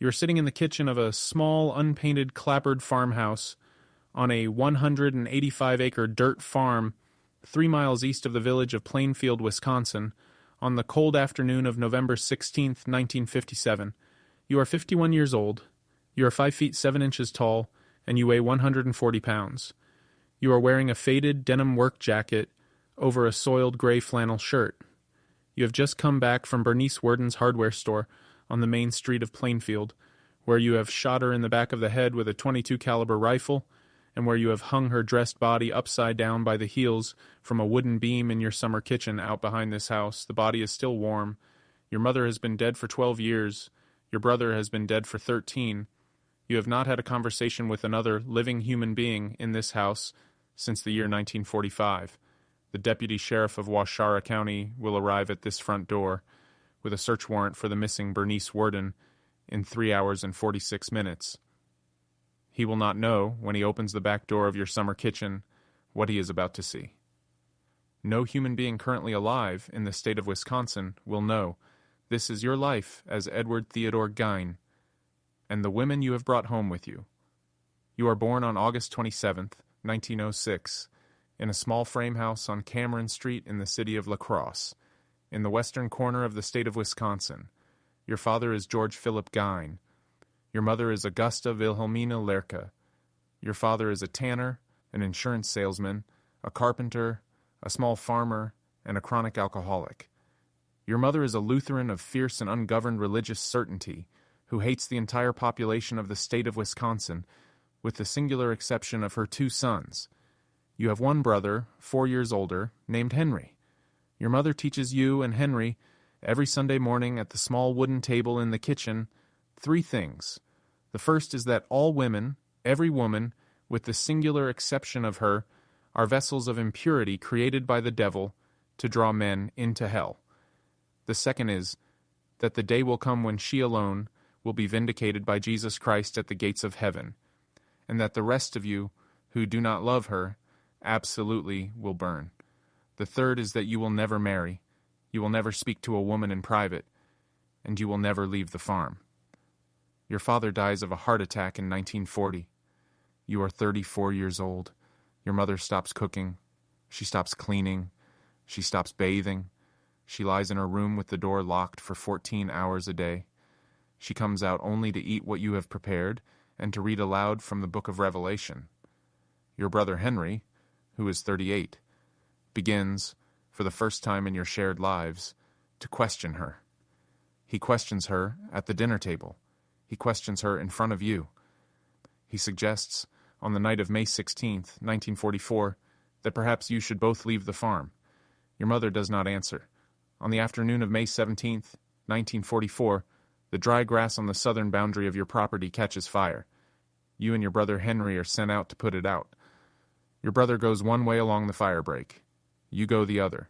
You are sitting in the kitchen of a small, unpainted, clapboard farmhouse on a 185-acre dirt farm 3 miles east of the village of Plainfield, Wisconsin, on the cold afternoon of November 16th, 1957. You are 51 years old, you are 5 feet 7 inches tall, and you weigh 140 pounds. You are wearing a faded denim work jacket over a soiled gray flannel shirt. You have just come back from Bernice Worden's hardware store on the main street of Plainfield, where you have shot her in the back of the head with a .22 caliber rifle, and where you have hung her dressed body upside down by the heels from a wooden beam in your summer kitchen out behind this house. The body is still warm. Your mother has been dead for 12 years. Your brother has been dead for 13. You have not had a conversation with another living human being in this house since the year 1945. The deputy sheriff of Waushara County will arrive at this front door with a search warrant for the missing Bernice Worden in 3 hours and 46 minutes. He will not know, when he opens the back door of your summer kitchen, what he is about to see. No human being currently alive in the state of Wisconsin will know. This is your life as Edward Theodore Gein, and the women you have brought home with you. You are born on August 27th, 1906, in a small frame house on Cameron Street in the city of Crosse, in the western corner of the state of Wisconsin. Your father is George Philip Gein. Your mother is Augusta Wilhelmina Lerke. Your father is a tanner, an insurance salesman, a carpenter, a small farmer, and a chronic alcoholic. Your mother is a Lutheran of fierce and ungoverned religious certainty, who hates the entire population of the state of Wisconsin, with the singular exception of her 2 sons. You have one brother, 4 years older, named Henry. Your mother teaches you and Henry, every Sunday morning at the small wooden table in the kitchen, 3 things. The first is that all women, every woman, with the singular exception of her, are vessels of impurity created by the devil to draw men into hell. The second is that the day will come when she alone will be vindicated by Jesus Christ at the gates of heaven, and that the rest of you who do not love her absolutely will burn. The third is that you will never marry, you will never speak to a woman in private, and you will never leave the farm. Your father dies of a heart attack in 1940. You are 34 years old. Your mother stops cooking. She stops cleaning. She stops bathing. She lies in her room with the door locked for 14 hours a day. She comes out only to eat what you have prepared and to read aloud from the book of Revelation. Your brother Henry, who is 38, begins, for the first time in your shared lives, to question her. He questions her at the dinner table. He questions her in front of you. He suggests, on the night of May 16th, 1944, that perhaps you should both leave the farm. Your mother does not answer. On the afternoon of May 17th, 1944, the dry grass on the southern boundary of your property catches fire. You and your brother Henry are sent out to put it out. Your brother goes one way along the firebreak. You go the other.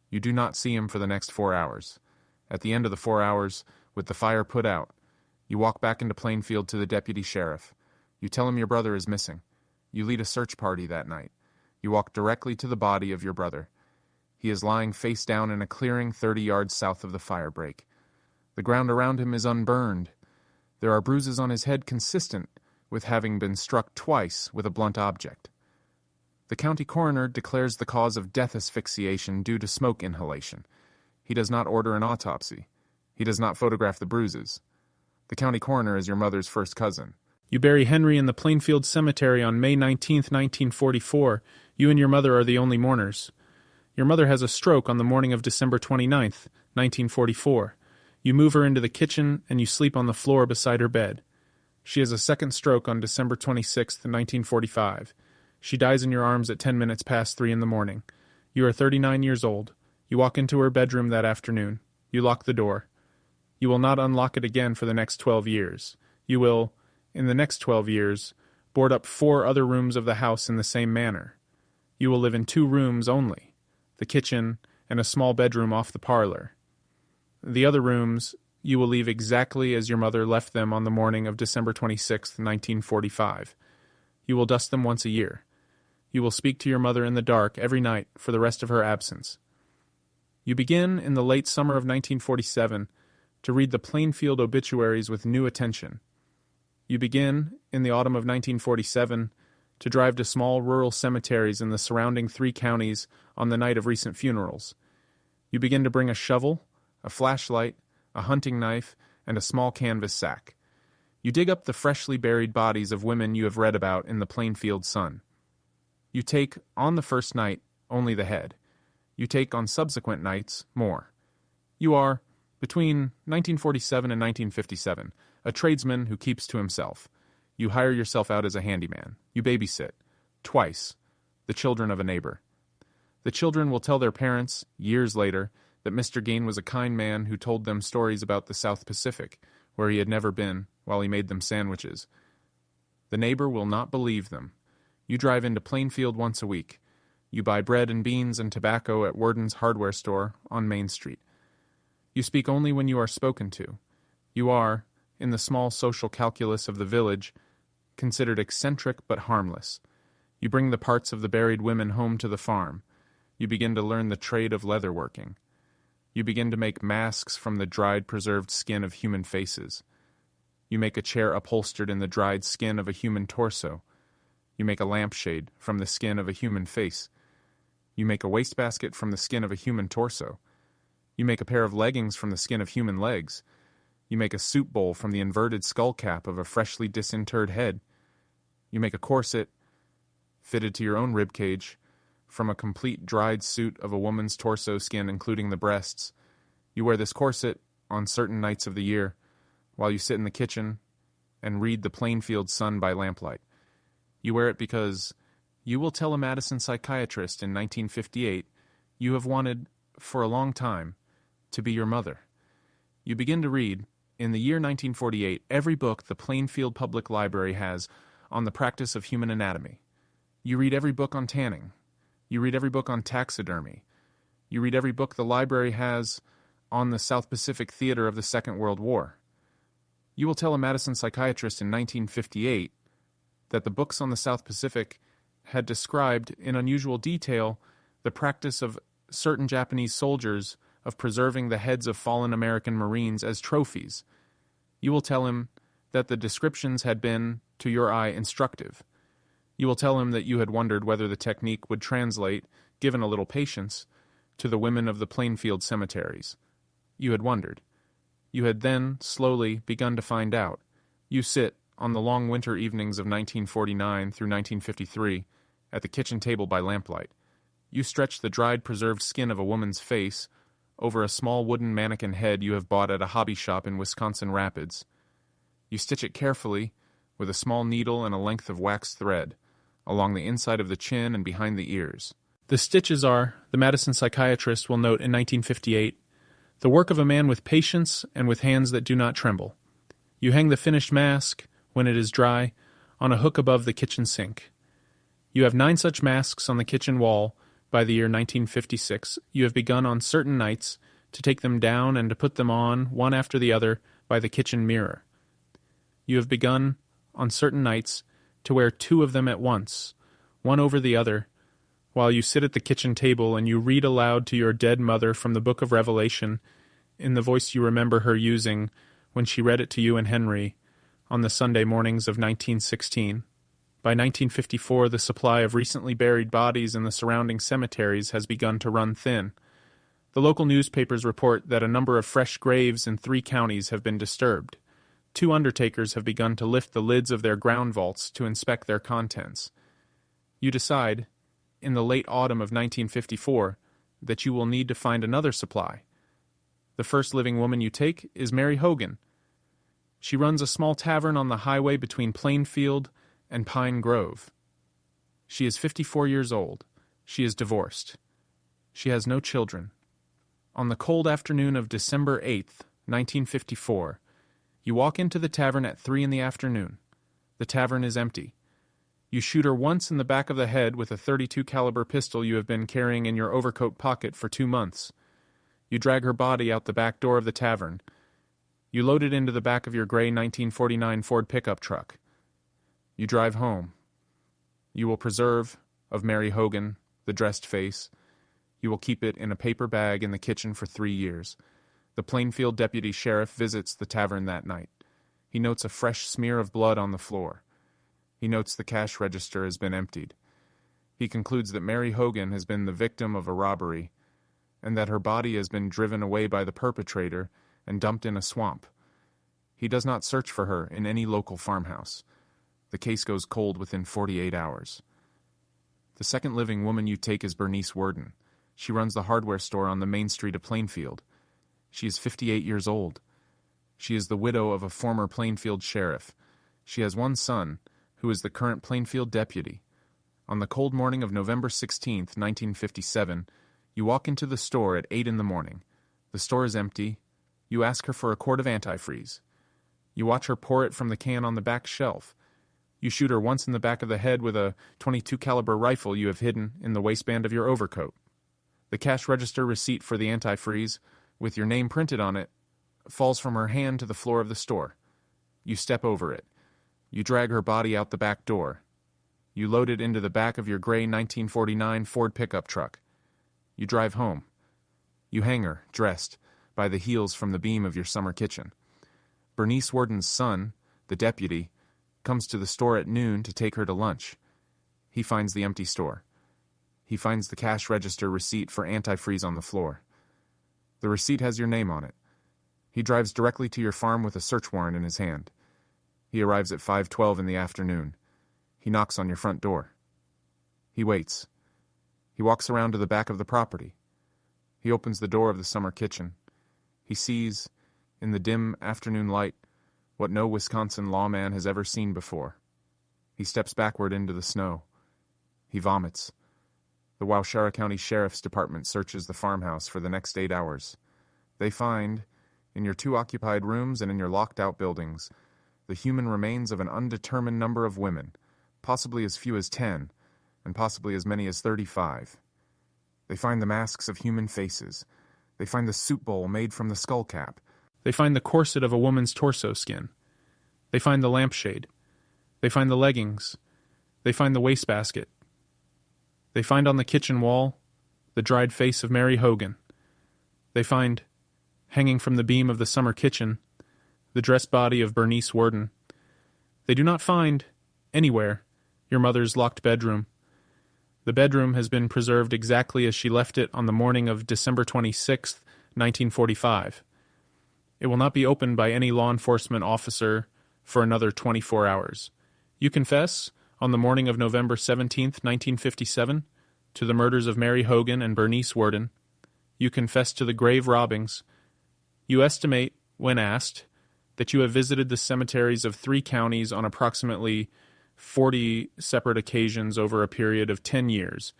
You do not see him for the next 4 hours. At the end of the 4 hours, with the fire put out, you walk back into Plainfield to the deputy sheriff. You tell him your brother is missing. You lead a search party that night. You walk directly to the body of your brother. He is lying face down in a clearing 30 yards south of the firebreak. The ground around him is unburned. There are bruises on his head consistent with having been struck twice with a blunt object. The county coroner declares the cause of death asphyxiation due to smoke inhalation. He does not order an autopsy. He does not photograph the bruises. The county coroner is your mother's first cousin. You bury Henry in the Plainfield Cemetery on May 19th, 1944. You and your mother are the only mourners. Your mother has a stroke on the morning of December 29th, 1944. You move her into the kitchen and you sleep on the floor beside her bed. She has a second stroke on December 26th, 1945. She dies in your arms at 10 minutes past 3 in the morning. You are 39 years old. You walk into her bedroom that afternoon. You lock the door. You will not unlock it again for the next 12 years. You will, in the next 12 years, board up 4 other rooms of the house in the same manner. You will live in 2 rooms only, the kitchen and a small bedroom off the parlor. The other rooms you will leave exactly as your mother left them on the morning of December 26, 1945. You will dust them once a year. You will speak to your mother in the dark every night for the rest of her absence. You begin in the late summer of 1947 to read the Plainfield obituaries with new attention. You begin, in the autumn of 1947, to drive to small rural cemeteries in the surrounding 3 counties on the night of recent funerals. You begin to bring a shovel, a flashlight, a hunting knife, and a small canvas sack. You dig up the freshly buried bodies of women you have read about in the Plainfield Sun. You take, on the first night, only the head. You take, on subsequent nights, more. You are, between 1947 and 1957, a tradesman who keeps to himself. You hire yourself out as a handyman. You babysit, twice, the children of a neighbor. The children will tell their parents, years later, that Mr. Gein was a kind man who told them stories about the South Pacific, where he had never been, while he made them sandwiches. The neighbor will not believe them. You drive into Plainfield once a week. You buy bread and beans and tobacco at Worden's hardware store on Main Street. You speak only when you are spoken to. You are, in the small social calculus of the village, considered eccentric but harmless. You bring the parts of the buried women home to the farm. You begin to learn the trade of leatherworking. You begin to make masks from the dried, preserved skin of human faces. You make a chair upholstered in the dried skin of a human torso. You make a lampshade from the skin of a human face. You make a wastebasket from the skin of a human torso. You make a pair of leggings from the skin of human legs. You make a soup bowl from the inverted skull cap of a freshly disinterred head. You make a corset, fitted to your own rib cage, from a complete dried suit of a woman's torso skin, including the breasts. You wear this corset on certain nights of the year, while you sit in the kitchen and read the Plainfield Sun by lamplight. You wear it because you will tell a Madison psychiatrist in 1958 you have wanted, for a long time, to be your mother. You begin to read, in the year 1948, every book the Plainfield Public Library has on the practice of human anatomy. You read every book on tanning. You read every book on taxidermy. You read every book the library has on the South Pacific theater of the Second World War. You will tell a Madison psychiatrist in 1958 that the books on the South Pacific had described in unusual detail the practice of certain Japanese soldiers of preserving the heads of fallen American Marines as trophies. You will tell him that the descriptions had been, to your eye, instructive. You will tell him that you had wondered whether the technique would translate, given a little patience, to the women of the Plainfield cemeteries. You had wondered. You had then, slowly, begun to find out. You sit, on the long winter evenings of 1949 through 1953, at the kitchen table by lamplight. You stretch the dried preserved skin of a woman's face over a small wooden mannequin head you have bought at a hobby shop in Wisconsin Rapids. You stitch it carefully, with a small needle and a length of waxed thread, along the inside of the chin and behind the ears. The stitches are, the Madison psychiatrist will note in 1958, the work of a man with patience and with hands that do not tremble. You hang the finished mask, when it is dry, on a hook above the kitchen sink. You have 9 such masks on the kitchen wall. By the year 1956, you have begun on certain nights to take them down and to put them on, one after the other, by the kitchen mirror. You have begun, on certain nights, to wear 2 of them at once, one over the other, while you sit at the kitchen table and you read aloud to your dead mother from the book of Revelation, in the voice you remember her using when she read it to you and Henry on the Sunday mornings of 1916. By 1954, the supply of recently buried bodies in the surrounding cemeteries has begun to run thin. The local newspapers report that a number of fresh graves in 3 counties have been disturbed. 2 undertakers have begun to lift the lids of their ground vaults to inspect their contents. You decide, in the late autumn of 1954, that you will need to find another supply. The first living woman you take is Mary Hogan. She runs a small tavern on the highway between Plainfield and Pine Grove. She is 54 years old. She is divorced. She has no children. On the cold afternoon of December 8th, 1954, you walk into the tavern at 3 in the afternoon. The tavern is empty. You shoot her once in the back of the head with a .32 caliber pistol you have been carrying in your overcoat pocket for 2 months. You drag her body out the back door of the tavern. You load it into the back of your gray 1949 Ford pickup truck. You drive home. You will preserve, of Mary Hogan, the dressed face. You will keep it in a paper bag in the kitchen for 3 years. The Plainfield deputy sheriff visits the tavern that night. He notes a fresh smear of blood on the floor. He notes the cash register has been emptied. He concludes that Mary Hogan has been the victim of a robbery, and that her body has been driven away by the perpetrator and dumped in a swamp. He does not search for her in any local farmhouse. The case goes cold within 48 hours. The second living woman you take is Bernice Worden. She runs the hardware store on the main street of Plainfield. She is 58 years old. She is the widow of a former Plainfield sheriff. She has one son, who is the current Plainfield deputy. On the cold morning of November 16th, 1957, you walk into the store at 8 in the morning. The store is empty. You ask her for a quart of antifreeze. You watch her pour it from the can on the back shelf. You shoot her once in the back of the head with a .22 caliber rifle you have hidden in the waistband of your overcoat. The cash register receipt for the antifreeze, with your name printed on it, falls from her hand to the floor of the store. You step over it. You drag her body out the back door. You load it into the back of your gray 1949 Ford pickup truck. You drive home. You hang her, dressed, by the heels from the beam of your summer kitchen. Bernice Worden's son, the deputy, comes to the store at noon to take her to lunch. He finds the empty store. He finds the cash register receipt for antifreeze on the floor. The receipt has your name on it. He drives directly to your farm with a search warrant in his hand. He arrives at 5:12 in the afternoon. He knocks on your front door. He waits. He walks around to the back of the property. He opens the door of the summer kitchen. He sees, in the dim afternoon light, what no Wisconsin lawman has ever seen before. He steps backward into the snow. He vomits. The Waushara County Sheriff's Department searches the farmhouse for the next 8 hours. They find, in your 2 occupied rooms and in your locked outbuildings, the human remains of an undetermined number of women, possibly as few as 10, and possibly as many as 35. They find the masks of human faces. They find the soup bowl made from the skull cap. They find the corset of a woman's torso skin. They find the lampshade. They find the leggings. They find the wastebasket. They find on the kitchen wall the dried face of Mary Hogan. They find, hanging from the beam of the summer kitchen, the dressed body of Bernice Worden. They do not find, anywhere, your mother's locked bedroom. The bedroom has been preserved exactly as she left it on the morning of December 26, 1945. It will not be opened by any law enforcement officer for another 24 hours. You confess, on the morning of November 17, 1957, to the murders of Mary Hogan and Bernice Worden. You confess to the grave robbings. You estimate, when asked, that you have visited the cemeteries of 3 counties on approximately 40 separate occasions over a period of 10 years.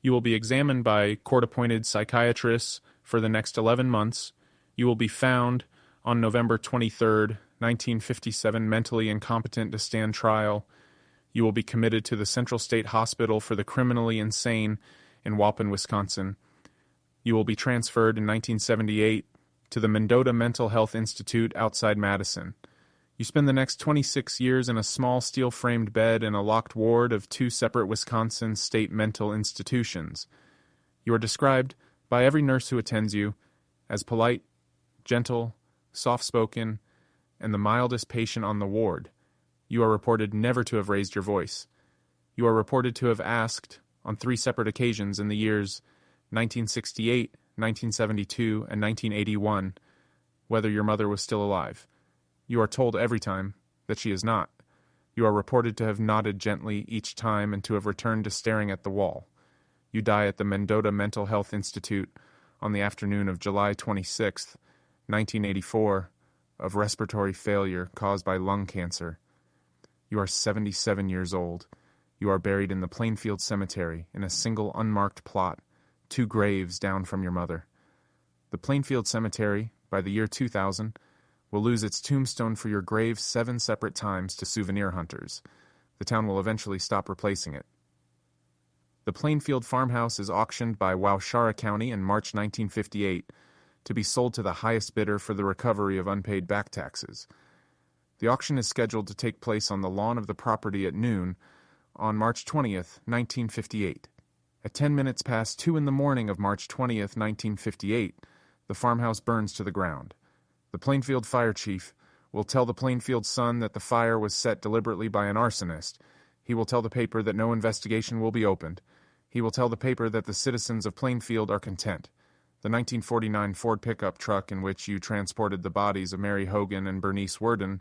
You will be examined by court-appointed psychiatrists for the next 11 months. You will be found on November 23, 1957, mentally incompetent to stand trial. You will be committed to the Central State Hospital for the Criminally Insane in Waupun, Wisconsin. You will be transferred in 1978 to the Mendota Mental Health Institute outside Madison. You spend the next 26 years in a small steel-framed bed in a locked ward of 2 separate Wisconsin state mental institutions. You are described by every nurse who attends you as polite, gentle, soft-spoken, and the mildest patient on the ward. You are reported never to have raised your voice. You are reported to have asked, on 3 separate occasions in the years 1968, 1972, and 1981, whether your mother was still alive. You are told every time that she is not. You are reported to have nodded gently each time and to have returned to staring at the wall. You die at the Mendota Mental Health Institute on the afternoon of July 26, 1984, of respiratory failure caused by lung cancer. You are 77 years old. You are buried in the Plainfield Cemetery in a single unmarked plot, 2 graves down from your mother. The Plainfield Cemetery, by the year 2000, will lose its tombstone for your grave 7 separate times to souvenir hunters. The town will eventually stop replacing it. The Plainfield farmhouse is auctioned by Waushara County in March 1958 to be sold to the highest bidder for the recovery of unpaid back taxes. The auction is scheduled to take place on the lawn of the property at noon on March 20th, 1958. At 10 minutes past 2 in the morning of March 20th, 1958, the farmhouse burns to the ground. The Plainfield fire chief will tell the Plainfield Sun that the fire was set deliberately by an arsonist. He will tell the paper that no investigation will be opened. He will tell the paper that the citizens of Plainfield are content. The 1949 Ford pickup truck in which you transported the bodies of Mary Hogan and Bernice Worden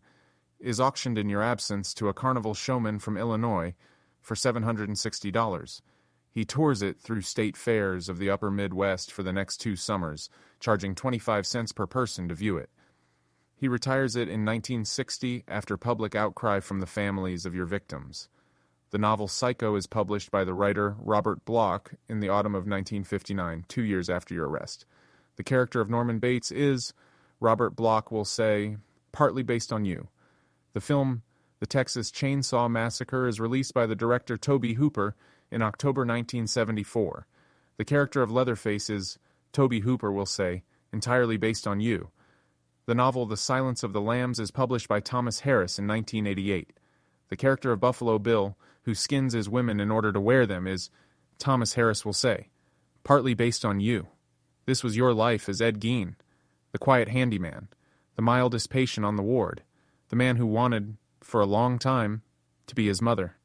is auctioned in your absence to a carnival showman from Illinois for $760. He tours it through state fairs of the upper Midwest for the next 2 summers, charging 25 cents per person to view it. He retires it in 1960 after public outcry from the families of your victims. The novel Psycho is published by the writer Robert Bloch in the autumn of 1959, 2 years after your arrest. The character of Norman Bates is, Robert Bloch will say, partly based on you. The film The Texas Chainsaw Massacre is released by the director Tobe Hooper in October 1974. The character of Leatherface is, Tobe Hooper will say, entirely based on you. The novel The Silence of the Lambs is published by Thomas Harris in 1988. The character of Buffalo Bill, who skins his women in order to wear them, is, Thomas Harris will say, partly based on you. This was your life as Ed Gein, the quiet handyman, the mildest patient on the ward, the man who wanted, for a long time, to be his mother.